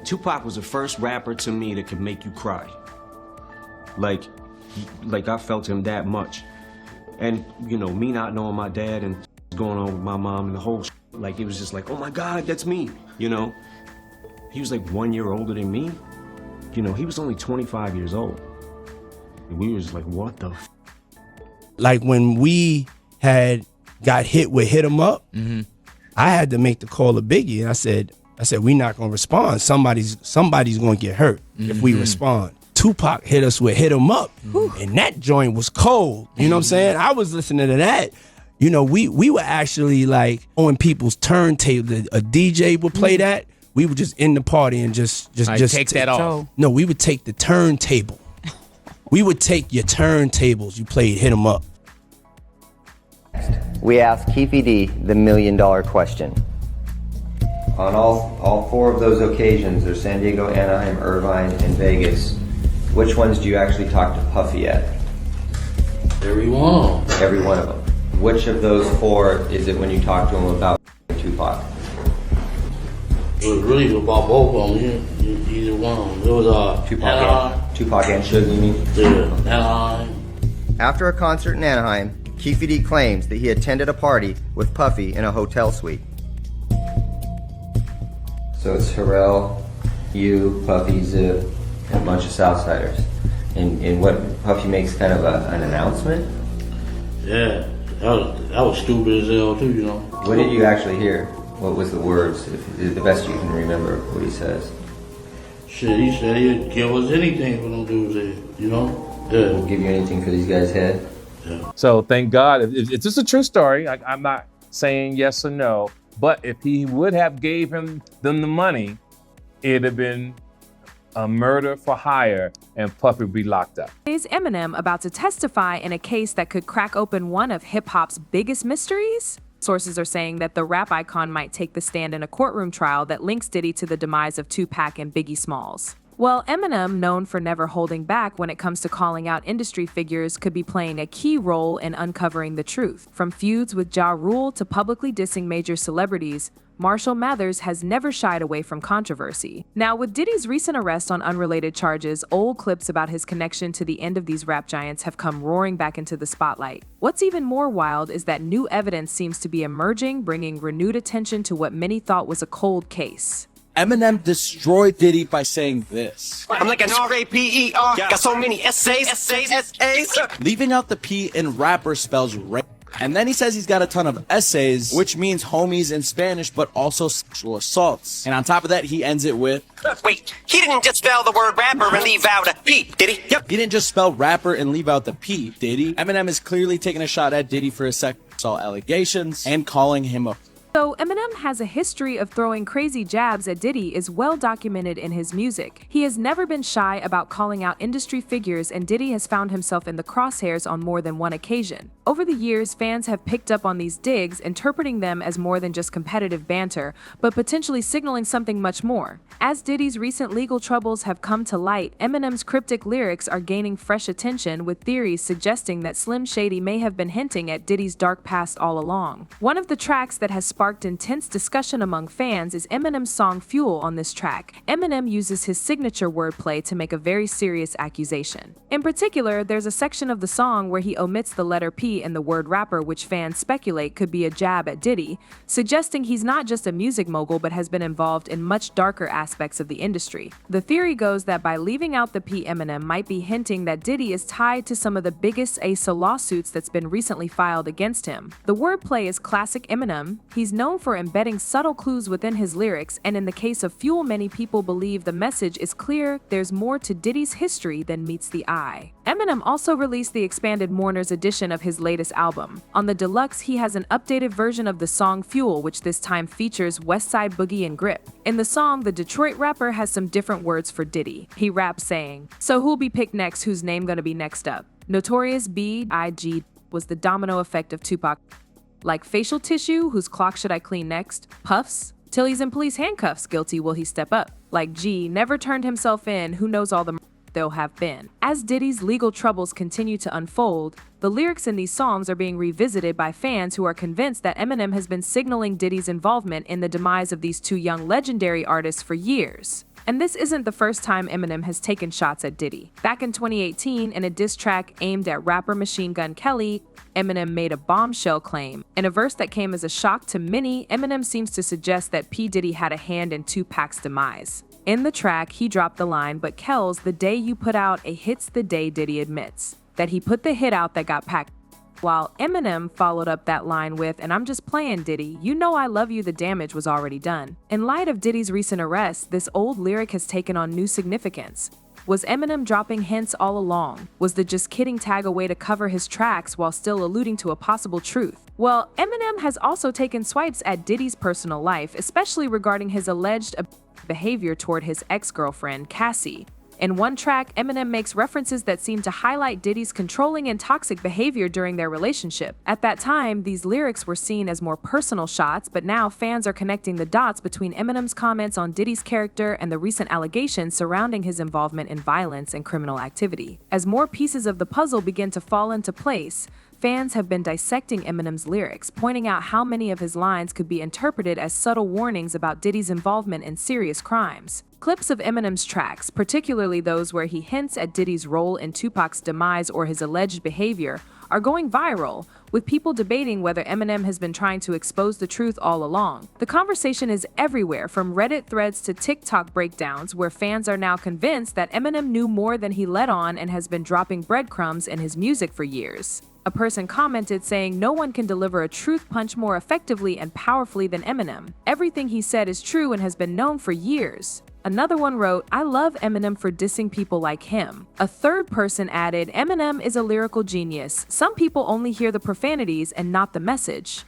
Tupac was the first rapper to me that could make you cry. Like I felt him that much. And, you know, me not knowing my dad and going on with my mom and the whole like, it was just like, oh my God, that's me, you know? He was like 1 year older than me. You know, he was only 25 years old. And we was like, what the f? Like when we had got hit with Hit 'Em Up, I had to make the call to Biggie. And I said, we not gonna respond. Somebody's gonna get hurt if we respond. Tupac hit us with Hit 'Em Up, and that joint was cold. You know what I'm saying? I was listening to that. You know, we were actually like on people's turntable. A DJ would play that. We would just end the party and just take that off. No, we would take the turntable. We would take your turntables. You played Hit 'Em Up. We asked Keffe D the $1 million question. On all four of those occasions, there's San Diego, Anaheim, Irvine, and Vegas. Which ones do you actually talk to Puffy at? Every one. Every one of them. Which of those four is it when you talk to him about Tupac? It was really about both of them. Either one. It was Tupac and Suge, you mean? Yeah, Anaheim. After a concert in Anaheim, Keffe D claims that he attended a party with Puffy in a hotel suite. So it's Pharrell, you, Puffy, Zip, and a bunch of Southsiders. And what Puffy makes kind of an announcement? Yeah, that was stupid as hell too, you know. What did you actually hear? What was the words, if the best you can remember what he says? Shit, he said he'd give us anything for them dudes, you know? Yeah. We'll give you anything for these guys' head? Yeah. So thank God, if this is a true story, I'm not saying yes or no, but if he would have gave them the money, it'd have been a murder for hire and Puffy would be locked up. Is Eminem about to testify in a case that could crack open one of hip-hop's biggest mysteries? Sources are saying that the rap icon might take the stand in a courtroom trial that links Diddy to the demise of Tupac and Biggie Smalls. Well, Eminem, known for never holding back when it comes to calling out industry figures, could be playing a key role in uncovering the truth. From feuds with Ja Rule to publicly dissing major celebrities, Marshall Mathers has never shied away from controversy. Now, with Diddy's recent arrest on unrelated charges, old clips about his connection to the end of these rap giants have come roaring back into the spotlight. What's even more wild is that new evidence seems to be emerging, bringing renewed attention to what many thought was a cold case. Eminem destroyed Diddy by saying this. I'm like an R-A-P-E-R, got so many essays. Leaving out the P in rapper spells rape. And then he says he's got a ton of essays, which means homies in Spanish, but also sexual assaults. And on top of that, he ends it with, Wait, he didn't just spell the word rapper and leave out a P, did he? Yep. He didn't just spell rapper and leave out the P, did he? Eminem is clearly taking a shot at Diddy for his sexual assault allegations and calling him a Though Eminem has a history of throwing crazy jabs at Diddy is well documented in his music. He has never been shy about calling out industry figures, and Diddy has found himself in the crosshairs on more than one occasion. Over the years, fans have picked up on these digs, interpreting them as more than just competitive banter, but potentially signaling something much more. As Diddy's recent legal troubles have come to light, Eminem's cryptic lyrics are gaining fresh attention, with theories suggesting that Slim Shady may have been hinting at Diddy's dark past all along. One of the tracks that has sparked intense discussion among fans is Eminem's song Fuel. On this track, Eminem uses his signature wordplay to make a very serious accusation. In particular, there's a section of the song where he omits the letter P in the word rapper, which fans speculate could be a jab at Diddy, suggesting he's not just a music mogul but has been involved in much darker aspects of the industry. The theory goes that by leaving out the P, Eminem might be hinting that Diddy is tied to some of the biggest ASA lawsuits that's been recently filed against him. The wordplay is classic Eminem. He's known for embedding subtle clues within his lyrics, and in the case of Fuel, many people believe the message is clear: there's more to Diddy's history than meets the eye. Eminem also released the expanded Mourner's edition of his latest album. On the deluxe, he has an updated version of the song Fuel, which this time features Westside Boogie and Grip. In the song, the Detroit rapper has some different words for Diddy. He raps saying, "So who'll be picked next? Whose name gonna be next up? Notorious B.I.G. was the domino effect of Tupac. Like facial tissue, whose clock should I clean next? Puffs? Till he's in police handcuffs, guilty will he step up? Like G, never turned himself in, who knows all the there'll have been." As Diddy's legal troubles continue to unfold, the lyrics in these songs are being revisited by fans who are convinced that Eminem has been signaling Diddy's involvement in the demise of these two young legendary artists for years. And this isn't the first time Eminem has taken shots at Diddy. Back in 2018, in a diss track aimed at rapper Machine Gun Kelly, Eminem made a bombshell claim. In a verse that came as a shock to many, Eminem seems to suggest that P. Diddy had a hand in Tupac's demise. In the track, he dropped the line, "But Kells, the day you put out a hit's the day Diddy admits that he put the hit out that got packed." While Eminem followed up that line with, "And I'm just playing, Diddy, you know I love you, the damage was already done." In light of Diddy's recent arrest, this old lyric has taken on new significance. Was Eminem dropping hints all along? Was the "just kidding" tag a way to cover his tracks while still alluding to a possible truth? Well, Eminem has also taken swipes at Diddy's personal life, especially regarding his alleged behavior toward his ex-girlfriend, Cassie. In one track, Eminem makes references that seem to highlight Diddy's controlling and toxic behavior during their relationship. At that time, these lyrics were seen as more personal shots, but now fans are connecting the dots between Eminem's comments on Diddy's character and the recent allegations surrounding his involvement in violence and criminal activity. As more pieces of the puzzle begin to fall into place, fans have been dissecting Eminem's lyrics, pointing out how many of his lines could be interpreted as subtle warnings about Diddy's involvement in serious crimes. Clips of Eminem's tracks, particularly those where he hints at Diddy's role in Tupac's demise or his alleged behavior, are going viral, with people debating whether Eminem has been trying to expose the truth all along. The conversation is everywhere, from Reddit threads to TikTok breakdowns, where fans are now convinced that Eminem knew more than he let on and has been dropping breadcrumbs in his music for years. A person commented saying, "No one can deliver a truth punch more effectively and powerfully than Eminem. Everything he said is true and has been known for years." Another one wrote, "I love Eminem for dissing people like him." A third person added, "Eminem is a lyrical genius. Some people only hear the profanities and not the message."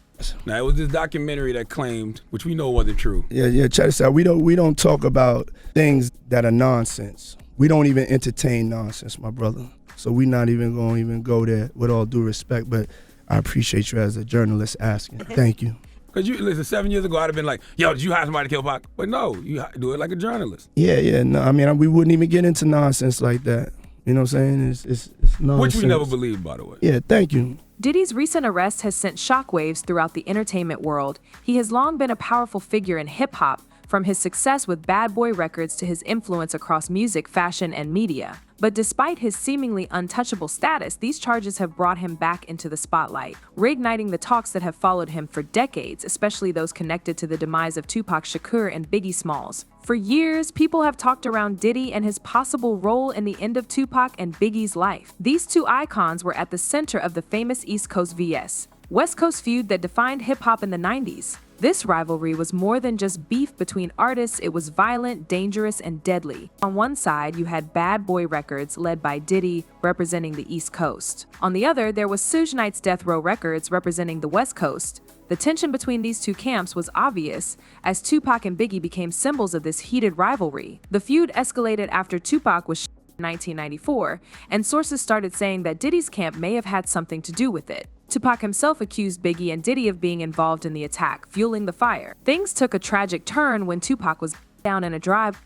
Now, it was this documentary that claimed, which we know wasn't true. Yeah, check this out. We don't talk about things that are nonsense. We don't even entertain nonsense, my brother. So we're not even going to go there, with all due respect, but I appreciate you as a journalist asking. Thank you. Because listen, 7 years ago, I'd have been like, "Yo, did you hire somebody to kill Pac?" But no, you do it like a journalist. Yeah, no, I mean, we wouldn't even get into nonsense like that. You know what I'm saying? It's nonsense. Which we never believed, by the way. Yeah, thank you. Diddy's recent arrest has sent shockwaves throughout the entertainment world. He has long been a powerful figure in hip-hop, from his success with Bad Boy Records to his influence across music, fashion, and media. But despite his seemingly untouchable status, these charges have brought him back into the spotlight, reigniting the talks that have followed him for decades, especially those connected to the demise of Tupac Shakur and Biggie Smalls. For years, people have talked around Diddy and his possible role in the end of Tupac and Biggie's life. These two icons were at the center of the famous East Coast vs. West Coast feud that defined hip-hop in the 90s. This rivalry was more than just beef between artists, it was violent, dangerous, and deadly. On one side, you had Bad Boy Records, led by Diddy, representing the East Coast. On the other, there was Suge Knight's Death Row Records, representing the West Coast. The tension between these two camps was obvious, as Tupac and Biggie became symbols of this heated rivalry. The feud escalated after Tupac was in 1994, and sources started saying that Diddy's camp may have had something to do with it. Tupac himself accused Biggie and Diddy of being involved in the attack, fueling the fire. Things took a tragic turn when Tupac was down in a drive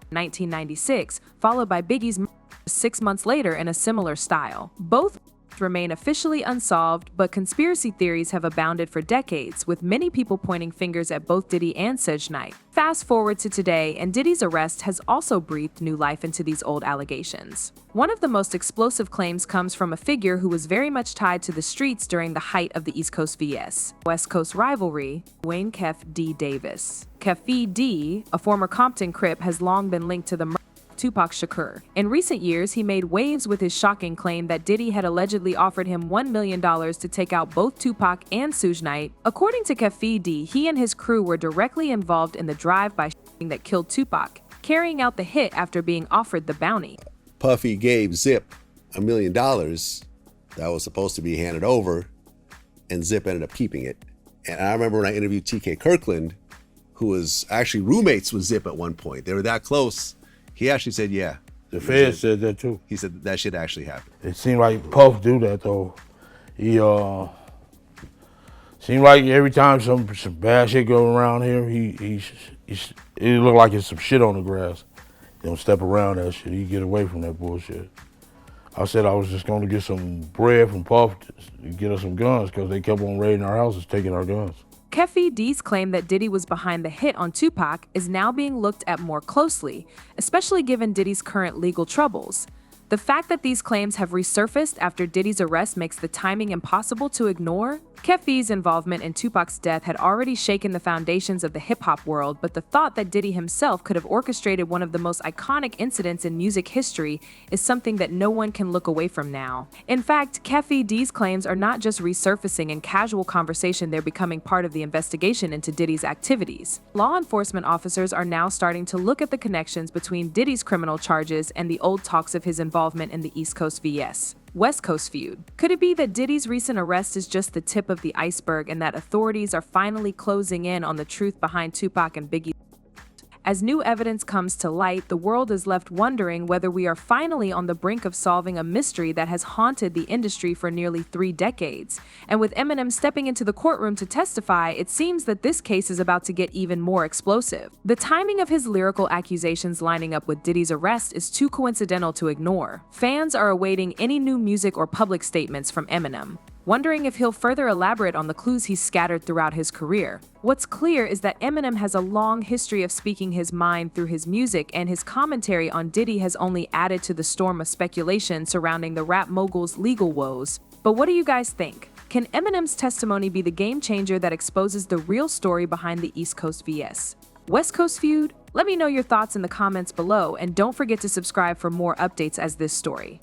in 1996, followed by Biggie's 6 months later in a similar style. Both remain officially unsolved, but conspiracy theories have abounded for decades, with many people pointing fingers at both Diddy and Suge Knight. Fast forward to today, and Diddy's arrest has also breathed new life into these old allegations. One of the most explosive claims comes from a figure who was very much tied to the streets during the height of the East Coast vs. West Coast rivalry, Wayne Keffe D. Davis. Keffe D., a former Compton Crip, has long been linked to the murder of Tupac Shakur. In recent years, he made waves with his shocking claim that Diddy had allegedly offered him $1 million to take out both Tupac and Suge Knight. According to Keffe D., he and his crew were directly involved in the drive-by shooting that killed Tupac, carrying out the hit after being offered the bounty. Puffy gave Zip $1 million that was supposed to be handed over, and Zip ended up keeping it. And I remember when I interviewed TK Kirkland, who was actually roommates with Zip at one point. They were that close. He actually said, yeah. The Fed said that too. He said that shit actually happened. It seemed like Puff do that though. He seemed like every time some bad shit go around here, it look like it's some shit on the grass. He don't step around that shit. He get away from that bullshit. I said I was just going to get some bread from Puff to get us some guns because they kept on raiding our houses, taking our guns. Keffe D's claim that Diddy was behind the hit on Tupac is now being looked at more closely, especially given Diddy's current legal troubles. The fact that these claims have resurfaced after Diddy's arrest makes the timing impossible to ignore. Keffe's involvement in Tupac's death had already shaken the foundations of the hip-hop world, but the thought that Diddy himself could have orchestrated one of the most iconic incidents in music history is something that no one can look away from now. In fact, Keffe D's claims are not just resurfacing in casual conversation, they're becoming part of the investigation into Diddy's activities. Law enforcement officers are now starting to look at the connections between Diddy's criminal charges and the old talks of his involvement in the East Coast vs. West Coast feud. Could it be that Diddy's recent arrest is just the tip of the iceberg and that authorities are finally closing in on the truth behind Tupac and Biggie? As new evidence comes to light, the world is left wondering whether we are finally on the brink of solving a mystery that has haunted the industry for nearly 3 decades. And with Eminem stepping into the courtroom to testify, it seems that this case is about to get even more explosive. The timing of his lyrical accusations lining up with Diddy's arrest is too coincidental to ignore. Fans are awaiting any new music or public statements from Eminem, wondering if he'll further elaborate on the clues he's scattered throughout his career. What's clear is that Eminem has a long history of speaking his mind through his music, and his commentary on Diddy has only added to the storm of speculation surrounding the rap mogul's legal woes. But what do you guys think? Can Eminem's testimony be the game changer that exposes the real story behind the East Coast vs. West Coast feud? Let me know your thoughts in the comments below, and don't forget to subscribe for more updates as this story